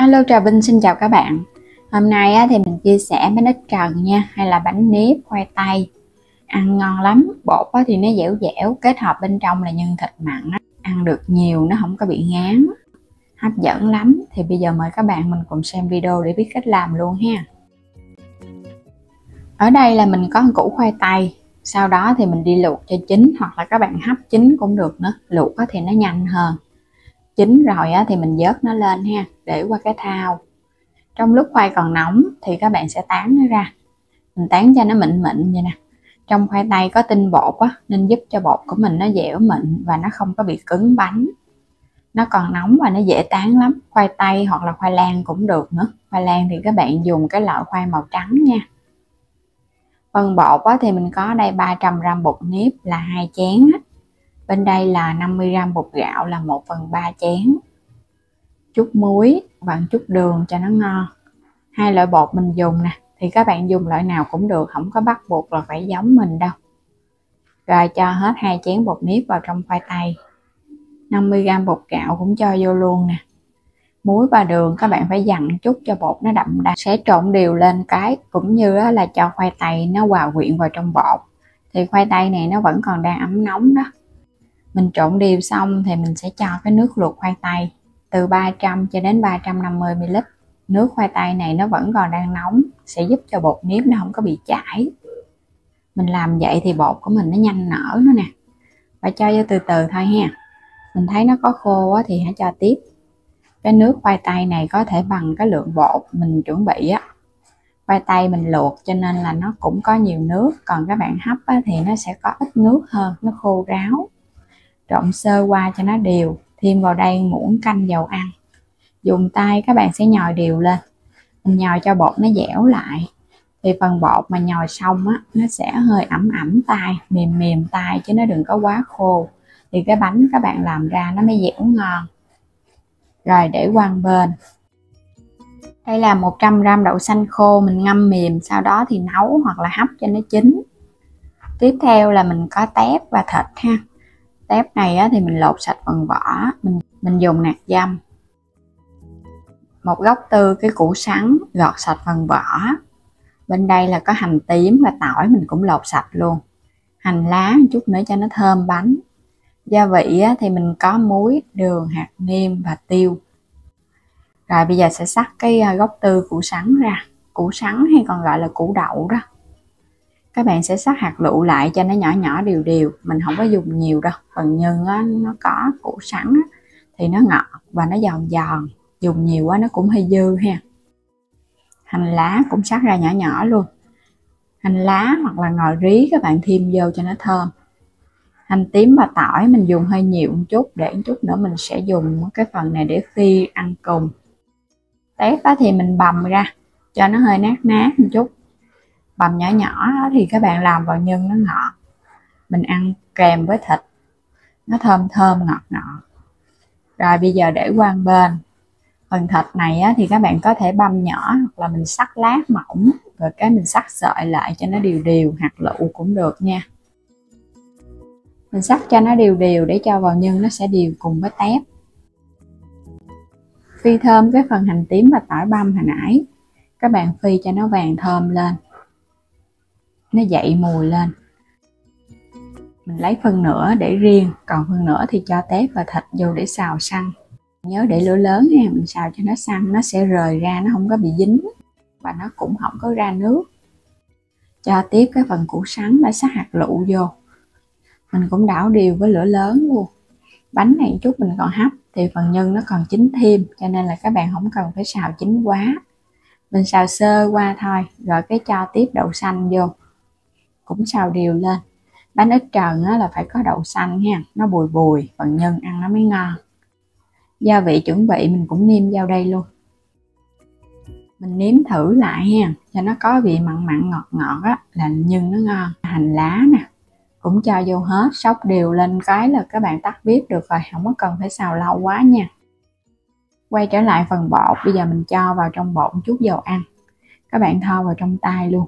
Alo Trà Vinh xin chào các bạn. Hôm nay thì mình chia sẻ bánh ít trần nha, hay là bánh nếp khoai tây. Ăn ngon lắm, bột thì nó dẻo dẻo, kết hợp bên trong là nhân thịt mặn. Ăn được nhiều, nó không có bị ngán, hấp dẫn lắm. Thì bây giờ mời các bạn mình cùng xem video để biết cách làm luôn ha. Ở đây là mình có một củ khoai tây, sau đó thì mình đi luộc cho chín, hoặc là các bạn hấp chín cũng được nữa, luộc thì nó nhanh hơn. Chín rồi thì mình vớt nó lên ha, để qua cái thau. Trong lúc khoai còn nóng thì các bạn sẽ tán nó ra, mình tán cho nó mịn mịn vậy nè. Trong khoai tây có tinh bột nên giúp cho bột của mình nó dẻo mịn và nó không có bị cứng bánh. Nó còn nóng và nó dễ tán lắm. Khoai tây hoặc là khoai lang cũng được nữa. Khoai lang thì các bạn dùng cái loại khoai màu trắng nha. Phần bột thì mình có đây 300g bột nếp là 2 chén. Bên đây là 50g bột gạo là 1/3 chén. Chút muối và chút đường cho nó ngon. Hai loại bột mình dùng nè, thì các bạn dùng loại nào cũng được, không có bắt buộc là phải giống mình đâu. Rồi cho hết 2 chén bột nếp vào trong khoai tây. 50g bột gạo cũng cho vô luôn nè. Muối và đường các bạn phải dặn chút cho bột nó đậm đà. Sẽ trộn đều lên cái, cũng như là cho khoai tây nó hòa quyện vào trong bột. Thì khoai tây này nó vẫn còn đang ấm nóng đó. Mình trộn đều xong thì mình sẽ cho cái nước luộc khoai tây từ 300 cho đến 350ml. Nước khoai tây này nó vẫn còn đang nóng, sẽ giúp cho bột nếp nó không có bị chảy. Mình làm vậy thì bột của mình nó nhanh nở nữa nè. Phải cho vô từ từ thôi ha. Mình thấy nó có khô thì hãy cho tiếp. Cái nước khoai tây này có thể bằng cái lượng bột mình chuẩn bị Khoai tây mình luộc cho nên là nó cũng có nhiều nước, còn các bạn hấp thì nó sẽ có ít nước hơn, nó khô ráo. Trộn sơ qua cho nó đều, thêm vào đây muỗng canh dầu ăn. Dùng tay các bạn sẽ nhồi đều lên. Mình nhồi cho bột nó dẻo lại. Thì phần bột mà nhồi xong nó sẽ hơi ẩm ẩm tay, mềm mềm tay, chứ nó đừng có quá khô. Thì cái bánh các bạn làm ra nó mới dẻo ngon. Rồi để qua một bên. Đây là 100g đậu xanh khô mình ngâm mềm, sau đó thì nấu hoặc là hấp cho nó chín. Tiếp theo là mình có tép và thịt ha. Tép này thì mình lột sạch phần vỏ, mình dùng nạc dăm. Một gốc tư cái củ sắn gọt sạch phần vỏ. Bên đây là có hành tím và tỏi mình cũng lột sạch luôn. Hành lá một chút nữa cho nó thơm bánh. Gia vị thì mình có muối, đường, hạt nêm và tiêu. Rồi bây giờ sẽ xắt cái gốc tư củ sắn ra. Củ sắn hay còn gọi là củ đậu đó. Các bạn sẽ xắt hạt lựu lại cho nó nhỏ nhỏ đều đều. Mình không có dùng nhiều đâu. Phần nhân nó có củ sắn thì nó ngọt và nó giòn giòn. Dùng nhiều quá nó cũng hơi dư ha. Hành lá cũng xắt ra nhỏ nhỏ luôn. Hành lá hoặc là ngò rí các bạn thêm vô cho nó thơm. Hành tím và tỏi mình dùng hơi nhiều một chút, để một chút nữa mình sẽ dùng cái phần này để phi ăn cùng. Tép thì mình bằm ra cho nó hơi nát nát một chút. Bằm nhỏ nhỏ thì các bạn làm vào nhân nó ngọt. Mình ăn kèm với thịt nó thơm thơm ngọt ngọt. Rồi bây giờ để qua một bên. Phần thịt này thì các bạn có thể băm nhỏ hoặc là mình cắt lát mỏng, rồi cái mình cắt sợi lại cho nó đều đều, hạt lựu cũng được nha. Mình cắt cho nó đều đều để cho vào nhân nó sẽ đều cùng với tép. Phi thơm cái phần hành tím và tỏi băm hồi nãy. Các bạn phi cho nó vàng thơm lên, nó dậy mùi lên. Mình lấy phân nửa để riêng, còn phân nửa thì cho tép và thịt vô để xào săn. Nhớ để lửa lớn nha, mình xào cho nó săn, nó sẽ rời ra, nó không có bị dính và nó cũng không có ra nước. Cho tiếp cái phần củ sắn đã sắc hạt lựu vô. Mình cũng đảo đều với lửa lớn luôn. Bánh này chút mình còn hấp thì phần nhân nó còn chín thêm, cho nên là các bạn không cần phải xào chín quá. Mình xào sơ qua thôi, rồi cái cho tiếp đậu xanh vô. Cũng xào đều lên. Bánh ít trần là phải có đậu xanh ha, nó bùi bùi, phần nhân ăn nó mới ngon. Gia vị chuẩn bị mình cũng nêm vào đây luôn. Mình nếm thử lại ha, cho nó có vị mặn mặn ngọt ngọt là nhân nó ngon. Hành lá nè, cũng cho vô hết, xóc đều lên cái là các bạn tắt bếp được rồi, không có cần phải xào lâu quá nha. Quay trở lại phần bột, bây giờ mình cho vào trong bột một chút dầu ăn. Các bạn thoa vào trong tay luôn.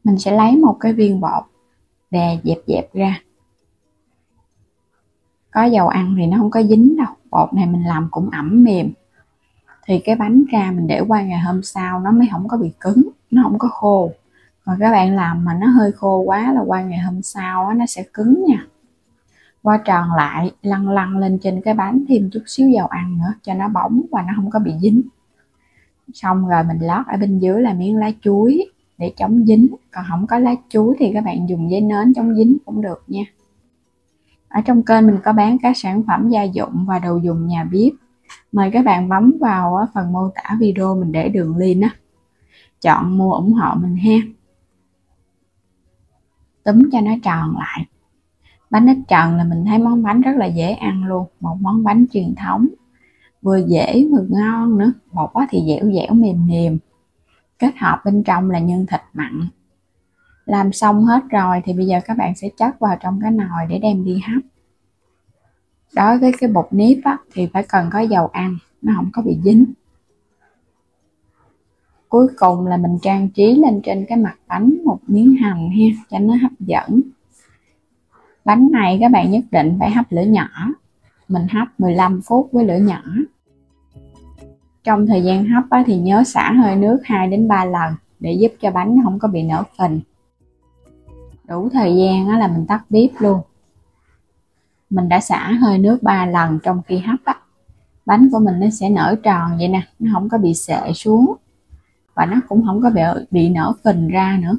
Mình sẽ lấy một cái viên bột, đè dẹp dẹp ra. Có dầu ăn thì nó không có dính đâu. Bột này mình làm cũng ẩm mềm. thì cái bánh ra mình để qua ngày hôm sau nó mới không có bị cứng, nó không có khô. Còn các bạn làm mà nó hơi khô quá là qua ngày hôm sau nó sẽ cứng nha. Vo tròn lại, lăn lăn lên trên cái bánh, thêm chút xíu dầu ăn nữa cho nó bóng và nó không có bị dính. Xong rồi mình lót ở bên dưới là miếng lá chuối để chống dính. Còn không có lá chuối thì các bạn dùng giấy nến chống dính cũng được nha. Ở trong kênh mình có bán các sản phẩm gia dụng và đồ dùng nhà bếp. Mời các bạn bấm vào phần mô tả video, mình để đường link á. Chọn mua ủng hộ mình ha. Túm cho nó tròn lại. Bánh ít tròn là mình thấy món bánh rất là dễ ăn luôn. Một món bánh truyền thống, vừa dễ vừa ngon nữa. Bột thì dẻo dẻo mềm mềm, kết hợp bên trong là nhân thịt mặn. Làm xong hết rồi thì bây giờ các bạn sẽ chất vào trong cái nồi để đem đi hấp. Đối với cái bột nếp thì phải cần có dầu ăn, nó không có bị dính. Cuối cùng là mình trang trí lên trên cái mặt bánh một miếng hành ha, cho nó hấp dẫn. Bánh này các bạn nhất định phải hấp lửa nhỏ. Mình hấp 15 phút với lửa nhỏ. Trong thời gian hấp thì nhớ xả hơi nước 2 đến 3 lần để giúp cho bánh không có bị nở phình. Đủ thời gian là mình tắt bếp luôn. Mình đã xả hơi nước 3 lần trong khi hấp bánh của mình nó sẽ nở tròn vậy nè, nó không có bị xệ xuống và nó cũng không có bị nở phình ra nữa.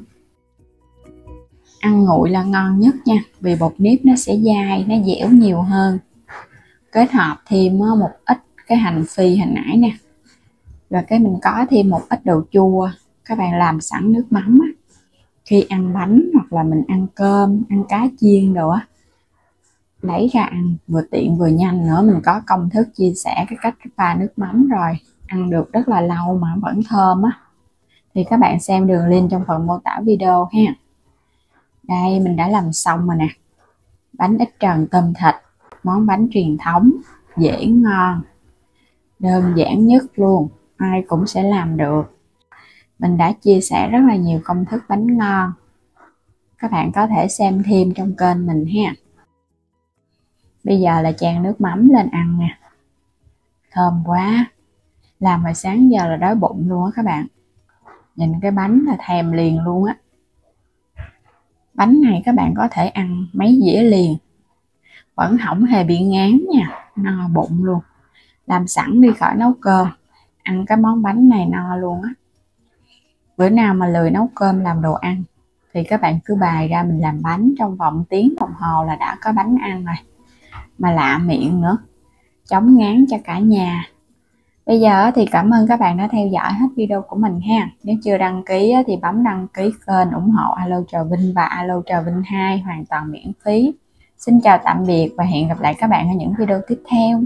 Ăn nguội là ngon nhất nha, vì bột nếp nó sẽ dai, nó dẻo nhiều hơn. Kết hợp thêm một ít cái hành phi hồi nãy nè, rồi cái mình có thêm một ít đồ chua. Các bạn làm sẵn nước mắm khi ăn bánh hoặc là mình ăn cơm, ăn cá chiên đồ lấy ra ăn vừa tiện vừa nhanh nữa. Mình có công thức chia sẻ cái cách pha nước mắm rồi, ăn được rất là lâu mà vẫn thơm thì các bạn xem đường link trong phần mô tả video ha. Đây mình đã làm xong rồi nè. Bánh ít trần tôm thịt, món bánh truyền thống, dễ ngon, đơn giản nhất luôn, ai cũng sẽ làm được. Mình đã chia sẻ rất là nhiều công thức bánh ngon, các bạn có thể xem thêm trong kênh mình ha. Bây giờ là chan nước mắm lên ăn nè. Thơm quá. Làm hồi sáng giờ là đói bụng luôn á các bạn. Nhìn cái bánh là thèm liền luôn á. Bánh này các bạn có thể ăn mấy dĩa liền, vẫn không hề bị ngán nha, no bụng luôn. Làm sẵn đi khỏi nấu cơm, ăn cái món bánh này no luôn á. Bữa nào mà lười nấu cơm làm đồ ăn thì các bạn cứ bày ra mình làm bánh, trong vòng tiếng đồng hồ là đã có bánh ăn rồi. Mà lạ miệng nữa, chống ngán cho cả nhà. Bây giờ thì cảm ơn các bạn đã theo dõi hết video của mình ha. Nếu chưa đăng ký thì bấm đăng ký kênh ủng hộ Alo Trà Vinh và Alo Trà Vinh 2 hoàn toàn miễn phí. Xin chào tạm biệt và hẹn gặp lại các bạn ở những video tiếp theo.